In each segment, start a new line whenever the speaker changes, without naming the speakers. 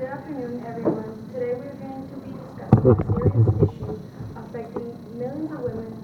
Good afternoon, everyone. Today we are going to be discussing a serious issue affecting millions of women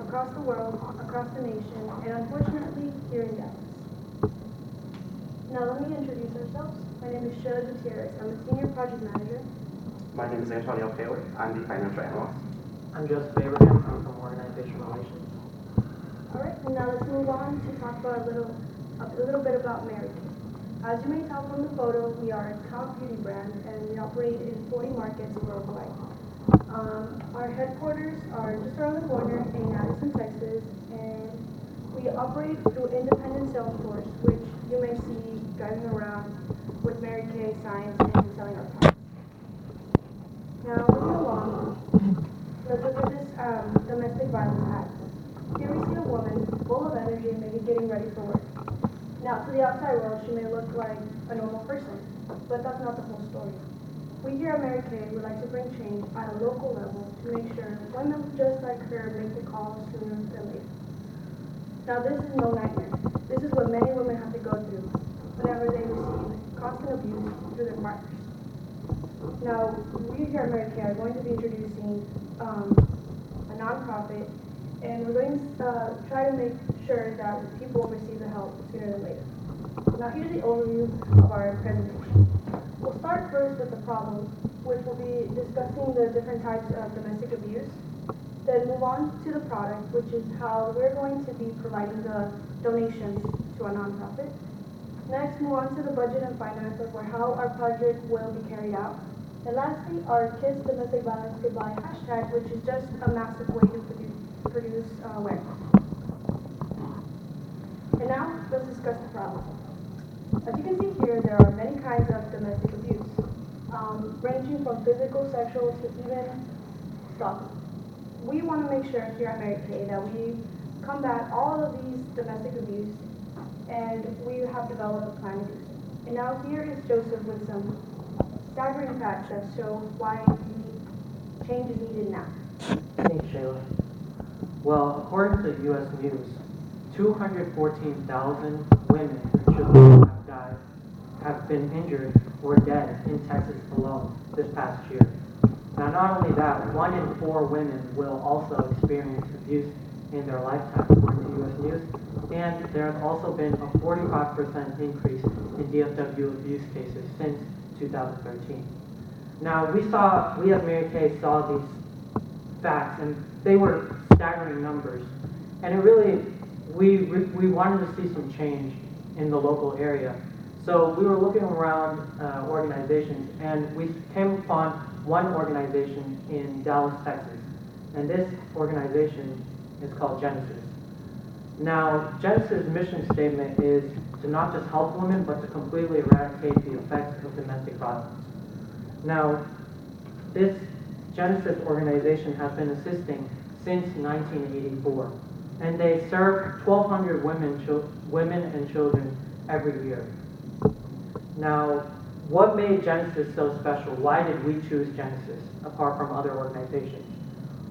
across the world, across the nation, and unfortunately here in Dallas. Now let me introduce ourselves. My name is Sheila Gutierrez. I'm a senior project manager.
My name is Antonio Taylor. I'm the financial analyst.
I'm Joseph Abraham. I'm from Organization Relations.
All right, and now let's move on to talk about a little bit about Mary Kay. As you may tell from the photo, we are a top beauty brand and we operate in 40 markets worldwide. Our headquarters are just around the corner in Addison, Texas, and we operate through independent sales force, which you may see driving around with Mary Kay signs and selling our products. Now, moving along, let's look at this domestic violence act. Here we see a woman full of energy and maybe getting ready for work. Now, to the outside world, she may look like a normal person, but that's not the whole story. We here at Mary Kay would like to bring change at a local level to make sure women just like her make the call sooner than later. Now, this is no nightmare. This is what many women have to go through whenever they receive constant abuse through their partners. Now, we here at Mary Kay are going to be introducing a nonprofit, and we're going to try to make sure that people receive the help sooner than later. Now here's the overview of our presentation. We'll start first with the problem, which will be discussing the different types of domestic abuse. Then move on to the product, which is how we're going to be providing the donations to our nonprofit. Next, move on to the budget and finance of how our project will be carried out. And lastly, our Kids Domestic Violence Goodbye hashtag, which is just a massive way to produce awareness. And now, let's discuss the problem. As you can see here, there are many kinds of domestic abuse, ranging from physical, sexual, to even stalking. We want to make sure here at Mary Kay that we combat all of these domestic abuse, and we have developed a plan to do so. And now here is Joseph with some staggering facts that show why change is needed now.
Thanks, Shayla. Well, according to U.S. News, 214,000 women and children have been injured or dead in Texas alone this past year. Now, not only that, 1 in 4 women will also experience abuse in their lifetime, according to U.S. News, and there has also been a 45% increase in DFW abuse cases since 2013. Now, we as Mary Kay saw these facts, and they were staggering numbers, and it really, we wanted to see some change in the local area. So we were looking around organizations, and we came upon one organization in Dallas, Texas, and this organization is called Genesis. Now, Genesis' mission statement is to not just help women, but to completely eradicate the effects of domestic violence. Now, this Genesis organization has been assisting since 1984, and they serve 1,200 women and children every year. Now, what made Genesis so special? Why did we choose Genesis apart from other organizations?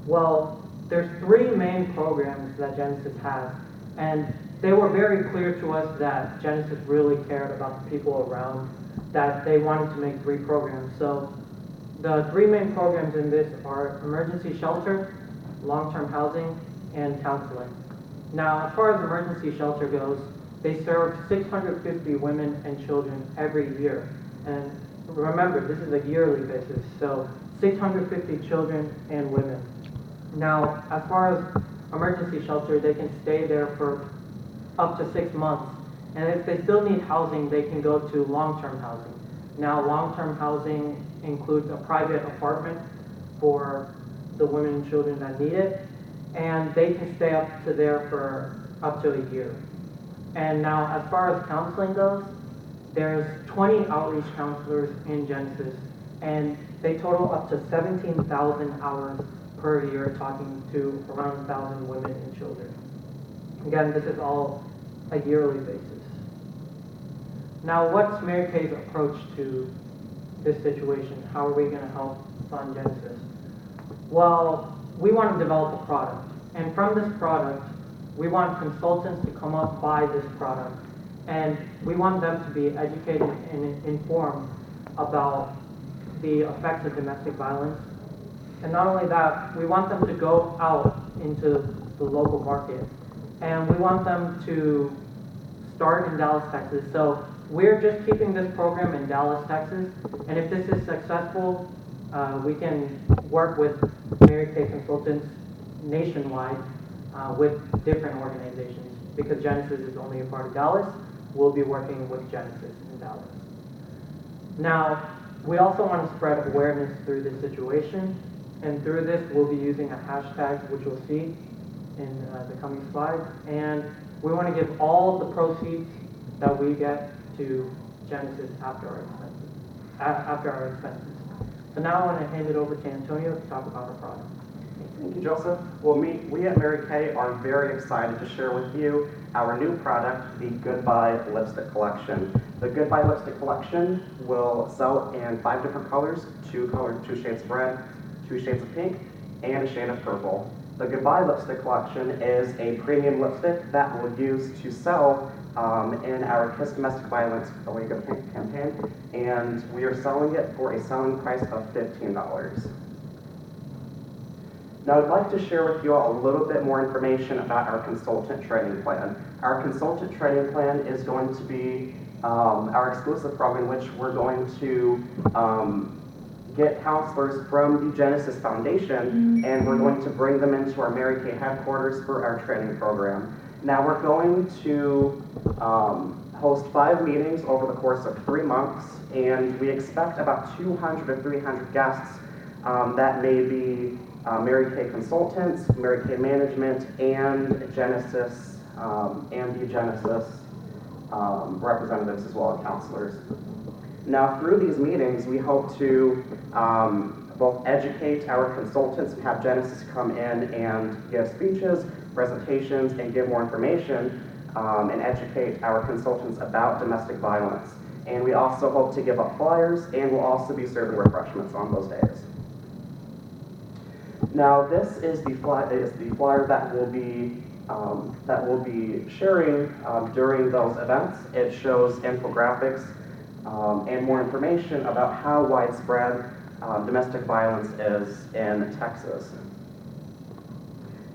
Well, there's 3 main programs that Genesis has, and they were very clear to us that Genesis really cared about the people around, that they wanted to make 3 programs. So the 3 main programs in this are emergency shelter, long-term housing, and counseling. Now, as far as emergency shelter goes, they serve 650 women and children every year. And remember, this is a yearly basis, so 650 children and women. Now, as far as emergency shelter, they can stay there for up to 6 months. And if they still need housing, they can go to long-term housing. Now, long-term housing includes a private apartment for the women and children that need it, and they can stay up to there for up to a year. And now, as far as counseling goes, there's 20 outreach counselors in Genesis, and they total up to 17,000 hours per year talking to around 1,000 women and children. Again, this is all a yearly basis. Now, what's Mary Kay's approach to this situation? How are we going to help fund Genesis? Well, we want to develop a product, and from this product, we want consultants to come up, buy this product, and we want them to be educated and informed about the effects of domestic violence. And not only that, we want them to go out into the local market. And we want them to start in Dallas, Texas. So we're just keeping this program in Dallas, Texas. And if this is successful, we can work with Mary Kay consultants nationwide with different organizations. Because Genesis is only a part of Dallas, we'll be working with Genesis in Dallas. Now, we also want to spread awareness through this situation. And through this, we'll be using a hashtag, which you'll see in the coming slides. And we want to give all the proceeds that we get to Genesis after our expenses. So now I want to hand it over to Antonio to talk about our product.
Thank you, Joseph. Well, we at Mary Kay are very excited to share with you our new product, the Goodbye Lipstick Collection. The Goodbye Lipstick Collection will sell in 5 different colors, 2 shades of red, 2 shades of pink, and a shade of purple. The Goodbye Lipstick Collection is a premium lipstick that we'll use to sell in our Kiss Domestic Violence Away Good campaign, and we are selling it for a selling price of $15. Now, I'd like to share with you all a little bit more information about our consultant training plan. Our consultant training plan is going to be our exclusive program in which we're going to get counselors from the Genesis Foundation, and we're going to bring them into our Mary Kay headquarters for our training program. Now, we're going to host 5 meetings over the course of 3 months, and we expect about 200 or 300 guests that may be Mary Kay consultants, Mary Kay management, and Genesis, and the Genesis representatives as well as counselors. Now, through these meetings, we hope to both educate our consultants and have Genesis come in and give speeches, presentations, and give more information and educate our consultants about domestic violence. And we also hope to give up flyers, and we'll also be serving refreshments on those days. Now, this is the flyer that we'll be sharing during those events. It shows infographics and more information about how widespread domestic violence is in Texas.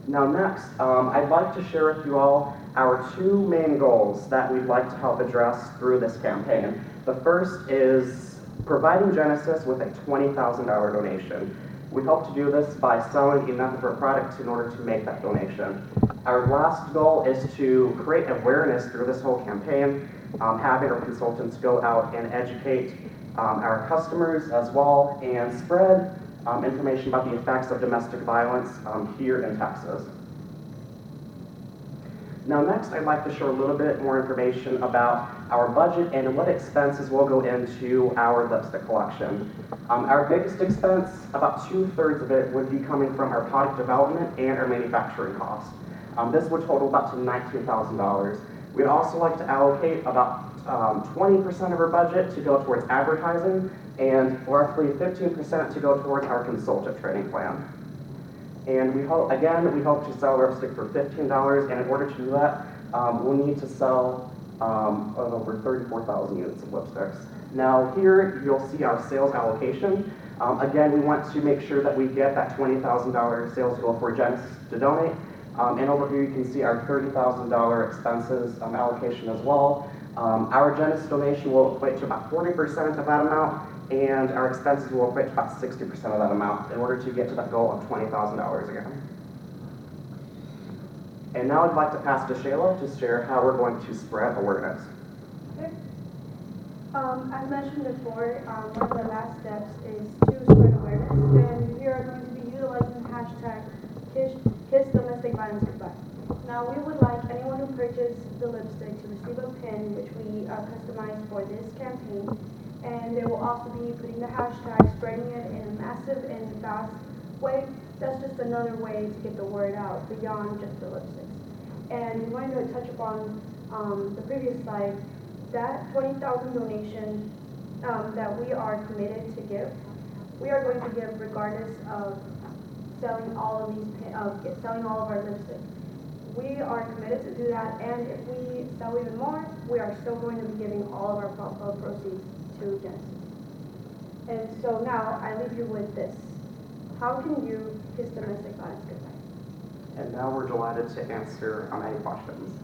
Now next, I'd like to share with you all our 2 main goals that we'd like to help address through this campaign. The first is providing Genesis with a $20,000 donation. We hope to do this by selling enough of our products in order to make that donation. Our last goal is to create awareness through this whole campaign, having our consultants go out and educate our customers as well and spread information about the effects of domestic violence here in Texas. Now next, I'd like to share a little bit more information about our budget and what expenses will go into our lipstick collection. Our biggest expense, about 2/3 of it, would be coming from our product development and our manufacturing costs. This would total about to $19,000. We'd also like to allocate about 20% of our budget to go towards advertising and roughly 15% to go towards our consultant training plan. And we hope to sell lipstick for $15, and in order to do that, we'll need to sell over 34,000 units of lipsticks. Now here, you'll see our sales allocation. Again, we want to make sure that we get that $20,000 sales goal for Genesis to donate. And over here, you can see our $30,000 expenses allocation as well. Our Genesis donation will equate to about 40% of that amount, and our expenses will equate to about 60% of that amount in order to get to that goal of $20,000 again. And now I'd like to pass to Shayla to share how we're going to spread awareness.
Okay. As mentioned before, one of the last steps is to spread awareness, and we are going to be utilizing the hashtag Kiss Domestic Violence Goodbye. Now, we would like anyone who purchased the lipstick to receive a pin, which we customized for this campaign, and they will also be putting the hashtag, spreading it in a massive and fast way. That's just another way to get the word out beyond just the lipsticks. And we wanted to touch upon the previous slide, that 20,000 donation that we are committed to give. We are going to give regardless of selling all of our lipstick. We are committed to do that, and if we sell even more, we are still going to be giving all of our proceeds to Genesis. And so now I leave you with this. How can you kiss domestic violence goodbye?
And now we're delighted to answer any questions.